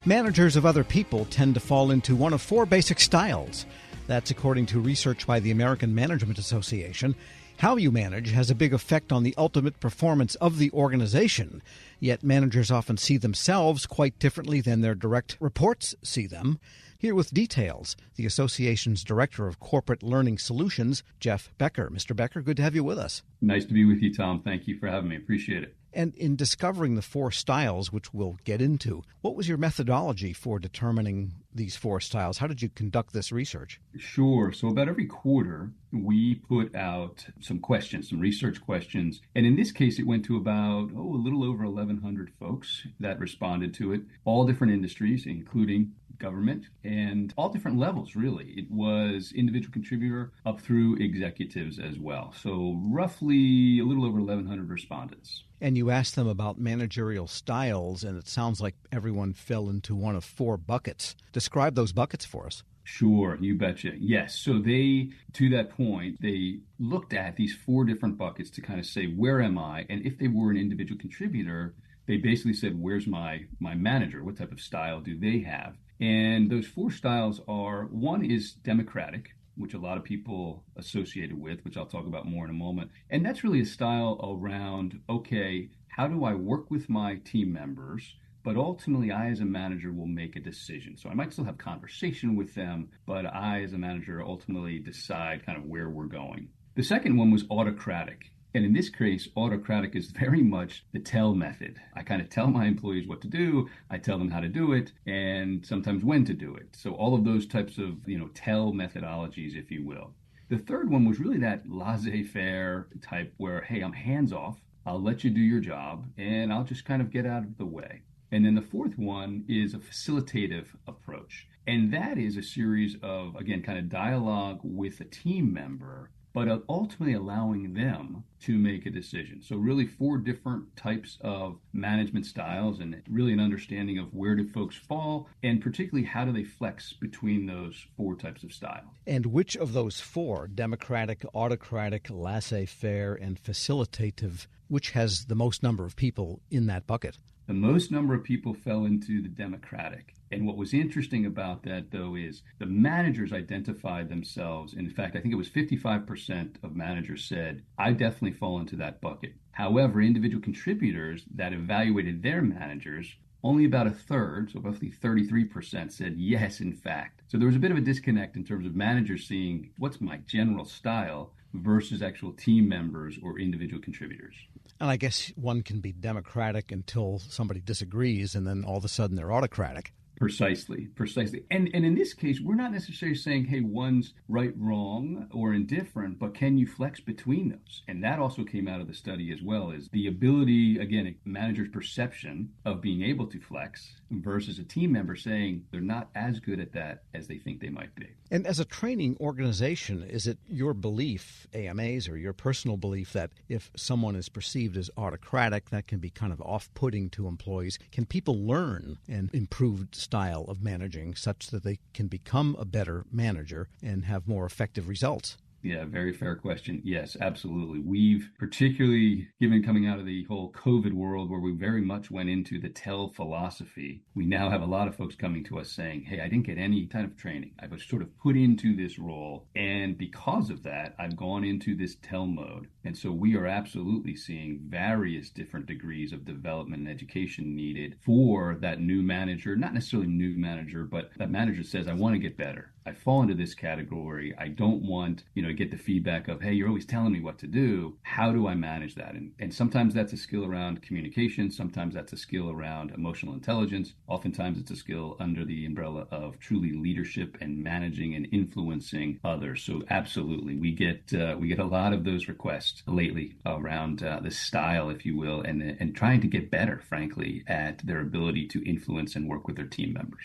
Managers of other people tend to fall into one of four basic styles. That's according to research by the American Management Association. How you manage has a big effect on the ultimate performance of the organization, yet managers often see themselves quite differently than their direct reports see them. Here with details, the association's Director of Corporate Learning Solutions, Jeff Becker. Mr. Becker, good to have you with us. Nice to be with you, Tom. Thank you for having me. Appreciate it. And in discovering the four styles, which we'll get into, what was your methodology for determining these four styles? How did you conduct this research? Sure. So about every quarter, we put out some questions, some research questions. And in this case, it went to about, a little over 1,100 folks that responded to it, all different industries, including government, and all different levels, really. It was individual contributor up through executives as well. So roughly a little over 1,100 respondents. And you asked them about managerial styles, and it sounds like everyone fell into one of four buckets. Describe those buckets for us. Sure, you betcha. Yes. So to that point, they looked at these four different buckets to kind of say, where am I? And if they were an individual contributor, they basically said, where's my manager? What type of style do they have? And those four styles are, one is democratic, which a lot of people associated with, which I'll talk about more in a moment. And that's really a style around, okay, how do I work with my team members? But ultimately, I as a manager will make a decision. So I might still have conversation with them, but I as a manager ultimately decide kind of where we're going. The second one was autocratic. And in this case, autocratic is very much the tell method. I kind of tell my employees what to do, I tell them how to do it, and sometimes when to do it. So all of those types of, tell methodologies, if you will. The third one was really that laissez-faire type where, hey, I'm hands off, I'll let you do your job, and I'll just kind of get out of the way. And then the fourth one is a facilitative approach. And that is a series of, again, kind of dialogue with a team member, but ultimately allowing them to make a decision. So really four different types of management styles and really an understanding of where do folks fall and particularly how do they flex between those four types of styles. And which of those four, democratic, autocratic, laissez-faire, and facilitative, which has the most number of people in that bucket? The most number of people fell into the democratic. And what was interesting about that, though, is the managers identified themselves. In fact, I think it was 55% of managers said, I definitely fall into that bucket. However, individual contributors that evaluated their managers, only about a third, so roughly 33%, said yes, in fact. So there was a bit of a disconnect in terms of managers seeing what's my general style versus actual team members or individual contributors. And I guess one can be democratic until somebody disagrees, and then all of a sudden they're autocratic. Precisely. And in this case, we're not necessarily saying, hey, one's right, wrong, or indifferent, but can you flex between those? And that also came out of the study as well, is the ability, again, a manager's perception of being able to flex versus a team member saying they're not as good at that as they think they might be. And as a training organization, is it your belief, AMA's, or your personal belief that if someone is perceived as autocratic, that can be kind of off-putting to employees? Can people learn an improved style of managing such that they can become a better manager and have more effective results? Yeah, very fair question. Yes, absolutely. We've particularly, given coming out of the whole COVID world where we very much went into the tell philosophy, we now have a lot of folks coming to us saying, hey, I didn't get any kind of training. I was sort of put into this role. And because of that, I've gone into this tell mode. And so we are absolutely seeing various different degrees of development and education needed for that new manager, not necessarily new manager, but that manager says, I want to get better. I fall into this category. I don't want, to get the feedback of, hey, you're always telling me what to do. How do I manage that? And sometimes that's a skill around communication. Sometimes that's a skill around emotional intelligence. Oftentimes it's a skill under the umbrella of truly leadership and managing and influencing others. So absolutely, we get a lot of those requests lately around the style, if you will, and trying to get better, frankly, at their ability to influence and work with their team members.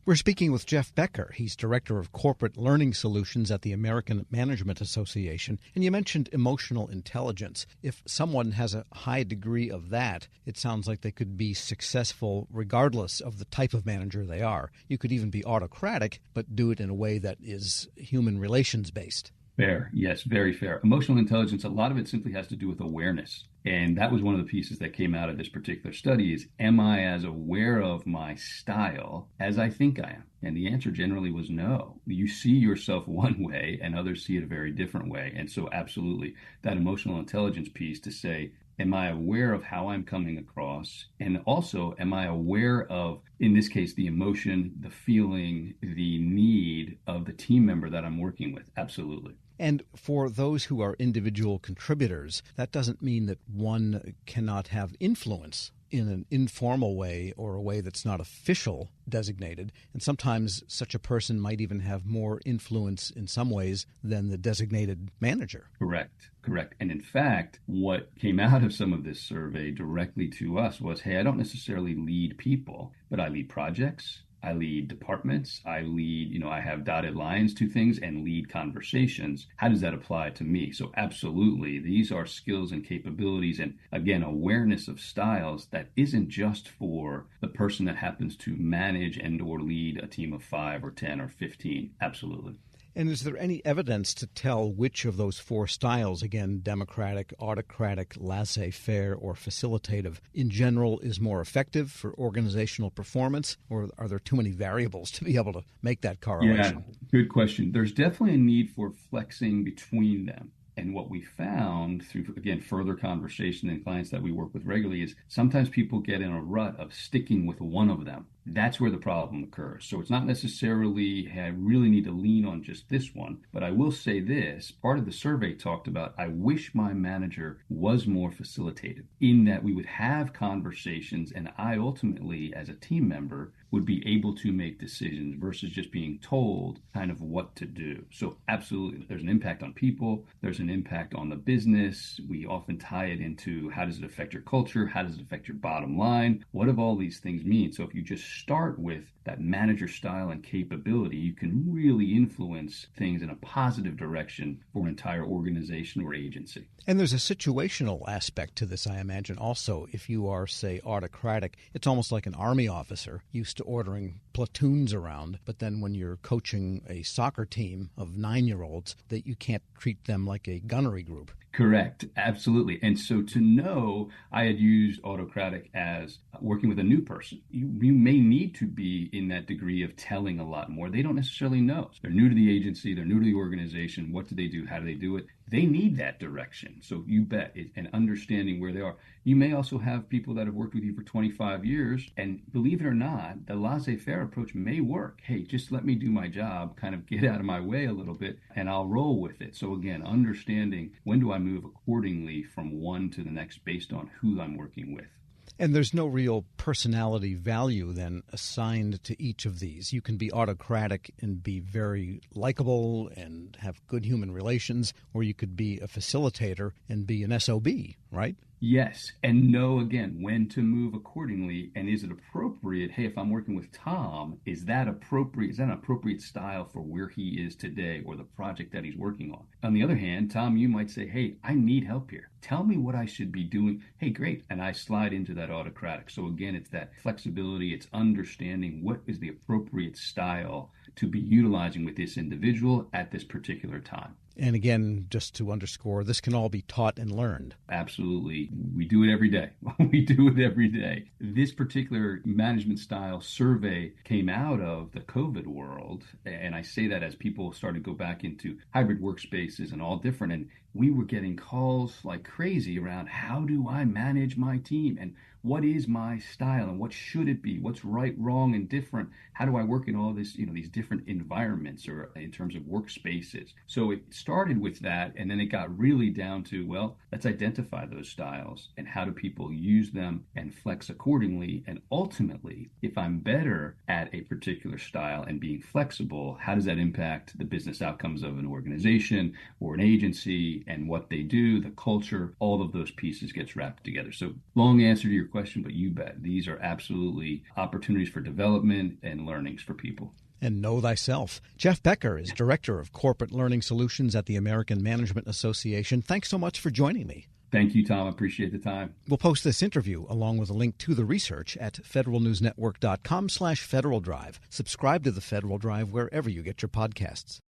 We're speaking with Jeff Becker. He's Director of Corporate Learning Solutions at the American Management Association. And you mentioned emotional intelligence. If someone has a high degree of that, it sounds like they could be successful regardless of the type of manager they are. You could even be autocratic, but do it in a way that is human relations based. Fair. Yes, very fair. Emotional intelligence, a lot of it simply has to do with awareness. And that was one of the pieces that came out of this particular study is, am I as aware of my style as I think I am? And the answer generally was no. You see yourself one way and others see it a very different way. And so absolutely that emotional intelligence piece to say, am I aware of how I'm coming across? And also, am I aware of, in this case, the emotion, the feeling, the need of the team member that I'm working with? Absolutely. And for those who are individual contributors, that doesn't mean that one cannot have influence in an informal way or a way that's not official designated. And sometimes such a person might even have more influence in some ways than the designated manager. Correct. And in fact, what came out of some of this survey directly to us was, hey, I don't necessarily lead people, but I lead projects. I lead departments. I lead, I have dotted lines to things and lead conversations. How does that apply to me? So absolutely, these are skills and capabilities. And again, awareness of styles that isn't just for the person that happens to manage and or lead a team of 5 or 10 or 15. Absolutely. And is there any evidence to tell which of those 4 styles, again, democratic, autocratic, laissez-faire, or facilitative, in general is more effective for organizational performance? Or are there too many variables to be able to make that correlation? Yeah, good question. There's definitely a need for flexing between them. And what we found through, again, further conversation and clients that we work with regularly is sometimes people get in a rut of sticking with one of them. That's where the problem occurs. So it's not necessarily, hey, I really need to lean on just this one. But I will say this, part of the survey talked about, I wish my manager was more facilitative in that we would have conversations and I ultimately, as a team member, would be able to make decisions versus just being told kind of what to do. So absolutely, there's an impact on people. There's an impact on the business. We often tie it into how does it affect your culture? How does it affect your bottom line? What do all these things mean? So if you just start with that manager style and capability, you can really influence things in a positive direction for an entire organization or agency. And there's a situational aspect to this, I imagine, also. If you are, say, autocratic, it's almost like an army officer used to ordering platoons around, but then when you're coaching a soccer team of 9-year-olds, that you can't treat them like a gunnery group. Correct. Absolutely. And so to know, I had used autocratic as working with a new person. You may need to be in that degree of telling a lot more. They don't necessarily know. They're new to the agency. They're new to the organization. What do they do? How do they do it? They need that direction. So you bet, and understanding where they are. You may also have people that have worked with you for 25 years, and believe it or not, the laissez-faire approach may work. Hey, just let me do my job, kind of get out of my way a little bit, and I'll roll with it. So again, understanding when do I move accordingly from one to the next based on who I'm working with. And there's no real personality value then assigned to each of these. You can be autocratic and be very likable and have good human relations, or you could be a facilitator and be an SOB, right? Yes, and know, again, when to move accordingly, and is it appropriate? Hey, if I'm working with Tom, is that appropriate? Is that an appropriate style for where he is today or the project that he's working on? On the other hand, Tom, you might say, hey, I need help here. Tell me what I should be doing. Hey, great. And I slide into that autocratic. So again, it's that flexibility. It's understanding what is the appropriate style to be utilizing with this individual at this particular time. And again, just to underscore, this can all be taught and learned. Absolutely. We do it every day. We do it every day. This particular management style survey came out of the COVID world. And I say that as people started to go back into hybrid workspaces and all different. And we were getting calls like crazy around how do I manage my team and what is my style and what should it be? What's right, wrong, and different? How do I work in all this, these different environments or in terms of workspaces? So it started with that, and then it got really down to, well, let's identify those styles and how do people use them and flex accordingly. And ultimately, if I'm better at a particular style and being flexible, how does that impact the business outcomes of an organization or an agency and what they do, the culture? All of those pieces gets wrapped together. So long answer to your question, but you bet these are absolutely opportunities for development and learnings for people. And know thyself. Jeff Becker is Director of Corporate Learning Solutions at the American Management Association. Thanks so much for joining me. Thank you, Tom. I appreciate the time. We'll post this interview along with a link to the research at federalnewsnetwork.com/Federal Drive. Subscribe to the Federal Drive wherever you get your podcasts.